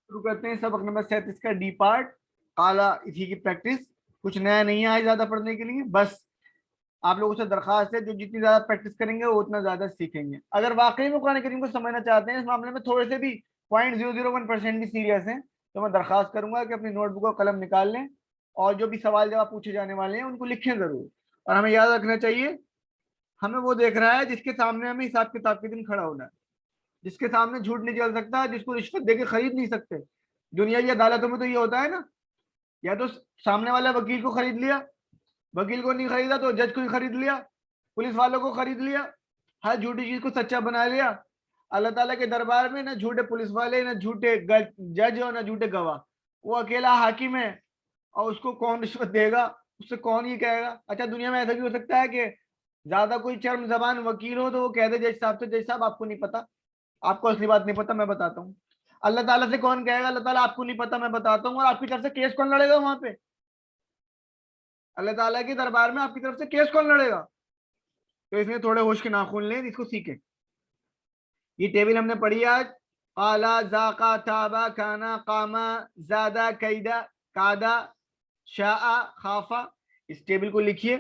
شروع کرتے ہیں سبق نمبر 37 کا ڈی پارٹ اعلیٰ اسی کی پریکٹس. کچھ نیا نہیں آئے زیادہ پڑھنے کے لیے, بس آپ لوگوں سے درخواست ہے جو جتنی زیادہ پریکٹس کریں گے وہ اتنا زیادہ سیکھیں گے. اگر واقعی میں قرآن کریم کو سمجھنا چاہتے ہیں اس معاملے میں تھوڑے سے بھی 0.001% بھی سیریس ہیں تو میں درخواست کروں گا کہ اپنی نوٹ بک اور قلم نکال لیں اور جو بھی سوال جواب پوچھے جانے والے ہیں ان کو لکھیں ضرور. اور ہمیں یاد رکھنا چاہیے ہمیں وہ دیکھ رہا ہے جس کے سامنے ہمیں حساب کتاب کے دن کھڑا ہونا ہے, جس کے سامنے جھوٹ نہیں چل سکتا, جس کو رشوت دے کے خرید نہیں سکتے. دنیا کی عدالتوں میں تو یہ ہوتا ہے نا, یا تو سامنے والے وکیل کو خرید لیا, وکیل کو نہیں خریدا تو جج کو ہی خرید لیا, پولیس والوں کو خرید لیا, ہر جھوٹی چیز کو سچا بنا لیا. اللہ تعالیٰ کے دربار میں نہ جھوٹے پولیس والے, نہ جھوٹے جج اور نہ جھوٹے گواہ, وہ اکیلا حاکم ہے. اور اس کو کون رشوت دے گا, اس سے کون یہ کہے گا. اچھا دنیا میں ایسا بھی ہو سکتا ہے کہ زیادہ کوئی چرم زبان وکیل ہو تو وہ کہہ دے جج صاحب سے, جج صاحب آپ کو نہیں پتا, آپ کو اصلی بات نہیں پتا, میں بتاتا ہوں. اللہ تعالیٰ سے کون کہے گا اللہ تعالیٰ آپ کو نہیں پتا میں بتاتا ہوں, اور آپ کی طرف سے کیس کون لڑے گا وہاں پہ؟ اللہ تعالیٰ کے دربار میں آپ کی طرف سے کیس کون لڑے گا؟ تو اس میں تھوڑے ہوش کے ناخن لیں, اس کو سیکھیں. یہ ٹیبل ہم نے پڑھی آج. قالا ذاقا تابا کانا قاما زادہ قیدا قادا شاء خافا. اس ٹیبل کو لکھیے,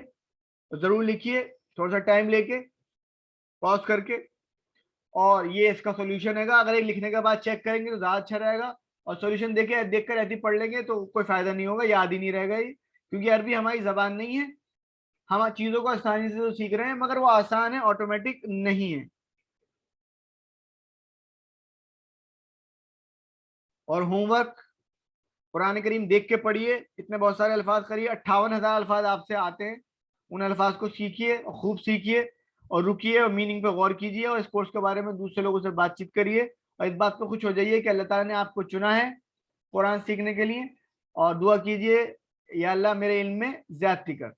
ضرور لکھیے, تھوڑا سا ٹائم لے کے, پاز کر کے. اور یہ اس کا سولوشن ہے گا, اگر ایک لکھنے کے بعد چیک کریں گے تو زیادہ اچھا رہے گا. اور سولوشن دیکھ کر ایسے پڑھ لیں گے تو کوئی فائدہ نہیں ہوگا, یاد ہی نہیں رہے گا یہ, کیونکہ عربی ہماری زبان نہیں ہے. ہم چیزوں کو آسانی سے تو سیکھ رہے ہیں مگر وہ آسان ہے, آٹومیٹک نہیں ہے. اور ہوم ورک قرآن کریم دیکھ کے پڑھیے, اتنے بہت سارے الفاظ کریے, 58,000 الفاظ آپ سے آتے ہیں, ان الفاظ کو سیکھیے اور خوب سیکھیے اور رکیے اور میننگ پہ غور کیجیے, اور اس کورس کے بارے میں دوسرے لوگوں سے بات چیت کریے, اور اس بات پہ خوش ہو جائیے کہ اللہ تعالیٰ نے آپ کو چنا ہے قرآن سیکھنے کے لیے. اور دعا کیجیے یا اللہ میرے علم میں زیادتی کر.